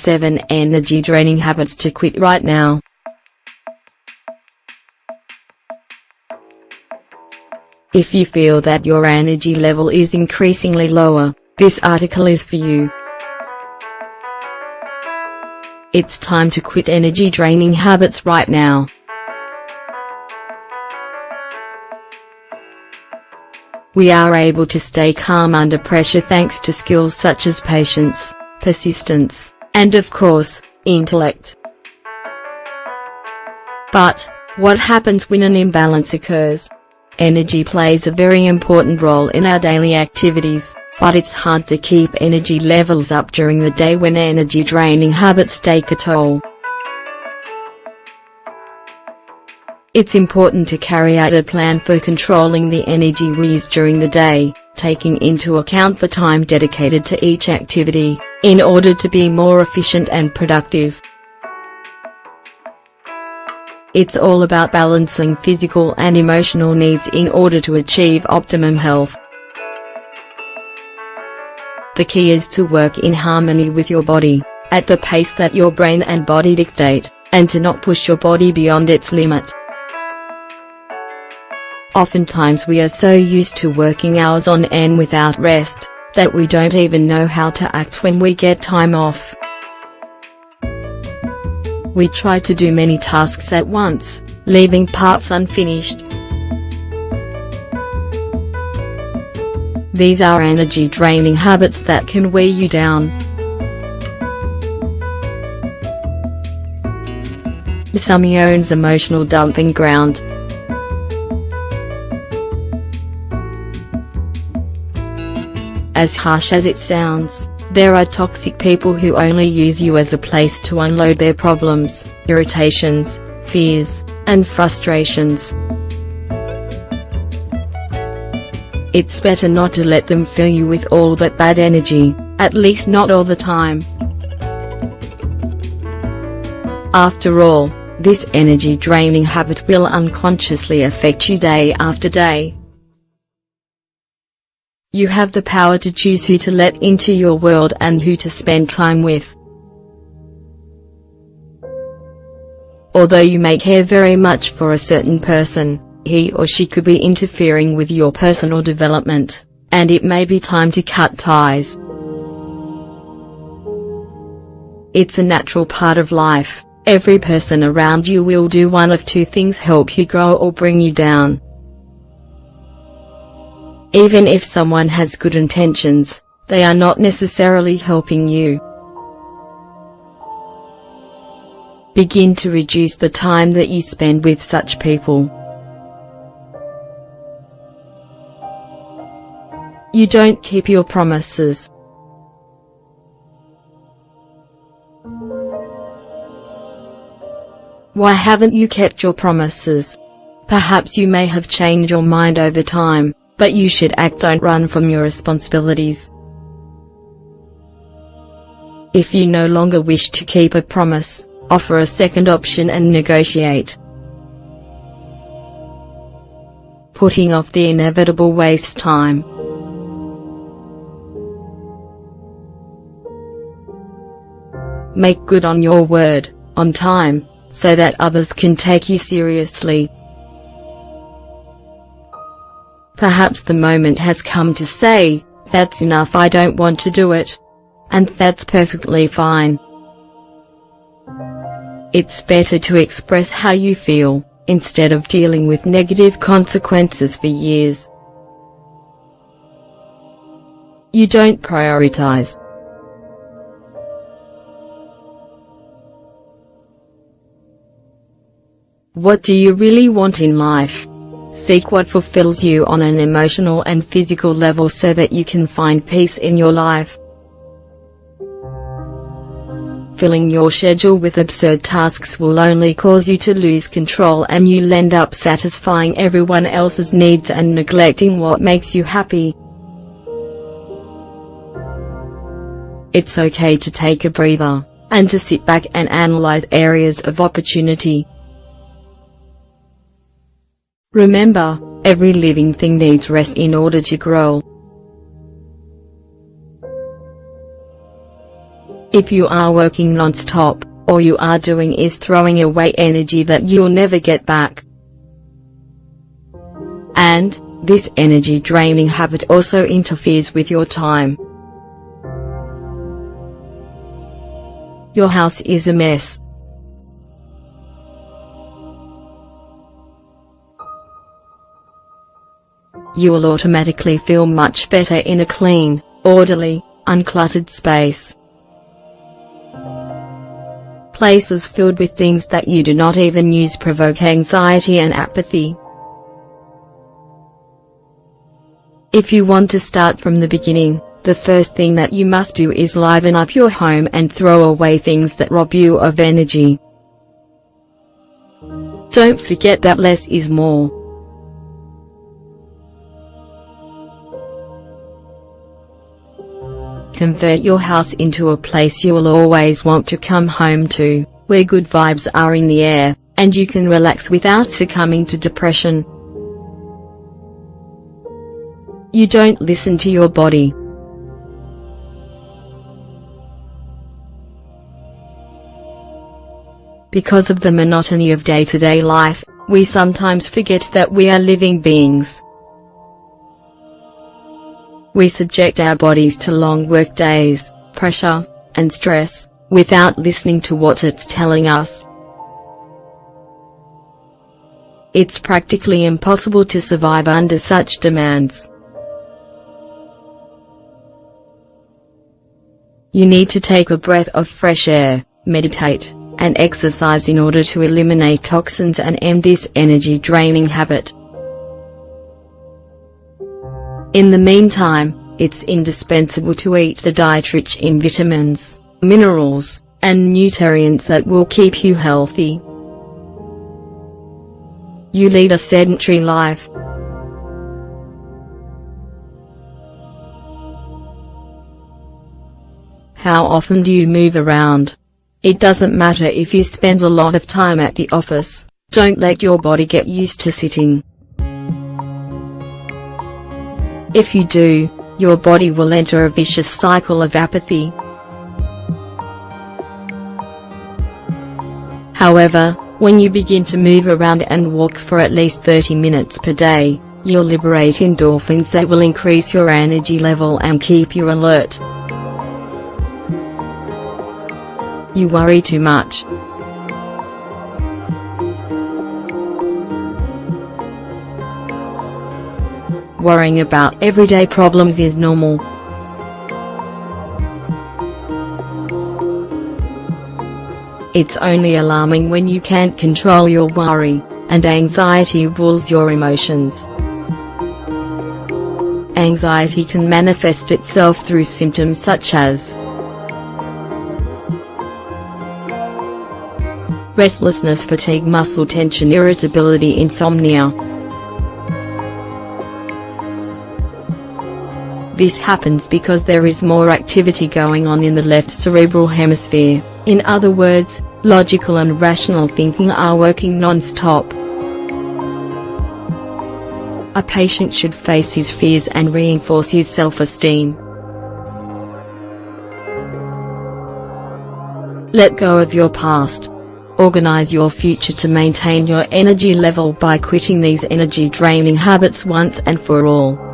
7 energy draining habits to quit right now. If you feel that your energy level is increasingly lower, this article is for you. It's time to quit energy draining habits right now. We are able to stay calm under pressure thanks to skills such as patience, persistence, and of course, intellect. But, what happens when an imbalance occurs? Energy plays a very important role in our daily activities, but it's hard to keep energy levels up during the day when energy draining habits take a toll. It's important to carry out a plan for controlling the energy we use during the day, taking into account the time dedicated to each activity, in order to be more efficient and productive. It's all about balancing physical and emotional needs in order to achieve optimum health. The key is to work in harmony with your body, at the pace that your brain and body dictate, and to not push your body beyond its limit. Oftentimes we are so used to working hours on end without rest, that we don't even know how to act when we get time off. We try to do many tasks at once, leaving parts unfinished. These are energy draining habits that can weigh you down. Samyeon's emotional dumping ground. As harsh as it sounds, there are toxic people who only use you as a place to unload their problems, irritations, fears, and frustrations. It's better not to let them fill you with all that bad energy, at least not all the time. After all, this energy draining habit will unconsciously affect you day after day. You have the power to choose who to let into your world and who to spend time with. Although you may care very much for a certain person, he or she could be interfering with your personal development, and it may be time to cut ties. It's a natural part of life. Every person around you will do one of two things: help you grow or bring you down. Even if someone has good intentions, they are not necessarily helping you. Begin to reduce the time that you spend with such people. You don't keep your promises. Why haven't you kept your promises? Perhaps you may have changed your mind over time, but you should act, don't run from your responsibilities. If you no longer wish to keep a promise, offer a second option and negotiate. Putting off the inevitable wastes time. Make good on your word, on time, so that others can take you seriously. Perhaps the moment has come to say, "That's enough, I don't want to do it." And that's perfectly fine. It's better to express how you feel, instead of dealing with negative consequences for years. You don't prioritize. What do you really want in life? Seek what fulfills you on an emotional and physical level so that you can find peace in your life. Filling your schedule with absurd tasks will only cause you to lose control, and you'll end up satisfying everyone else's needs and neglecting what makes you happy. It's okay to take a breather, and to sit back and analyze areas of opportunity. Remember, every living thing needs rest in order to grow. If you are working non-stop, all you are doing is throwing away energy that you'll never get back. And this energy draining habit also interferes with your time. Your house is a mess. You will automatically feel much better in a clean, orderly, uncluttered space. Places filled with things that you do not even use provoke anxiety and apathy. If you want to start from the beginning, the first thing that you must do is liven up your home and throw away things that rob you of energy. Don't forget that less is more. Convert your house into a place you will always want to come home to, where good vibes are in the air, and you can relax without succumbing to depression. You don't listen to your body. Because of the monotony of day-to-day life, we sometimes forget that we are living beings. We subject our bodies to long work days, pressure, and stress, without listening to what it's telling us. It's practically impossible to survive under such demands. You need to take a breath of fresh air, meditate, and exercise in order to eliminate toxins and end this energy-draining habit. In the meantime, it's indispensable to eat the diet rich in vitamins, minerals, and nutrients that will keep you healthy. You lead a sedentary life. How often do you move around? It doesn't matter if you spend a lot of time at the office, don't let your body get used to sitting. If you do, your body will enter a vicious cycle of apathy. However, when you begin to move around and walk for at least 30 minutes per day, you'll liberate endorphins that will increase your energy level and keep you alert. You worry too much. Worrying about everyday problems is normal. It's only alarming when you can't control your worry, and anxiety rules your emotions. Anxiety can manifest itself through symptoms such as restlessness, fatigue, muscle tension, irritability, insomnia. This happens because there is more activity going on in the left cerebral hemisphere. In other words, logical and rational thinking are working non-stop. A patient should face his fears and reinforce his self-esteem. Let go of your past. Organize your future to maintain your energy level by quitting these energy-draining habits once and for all.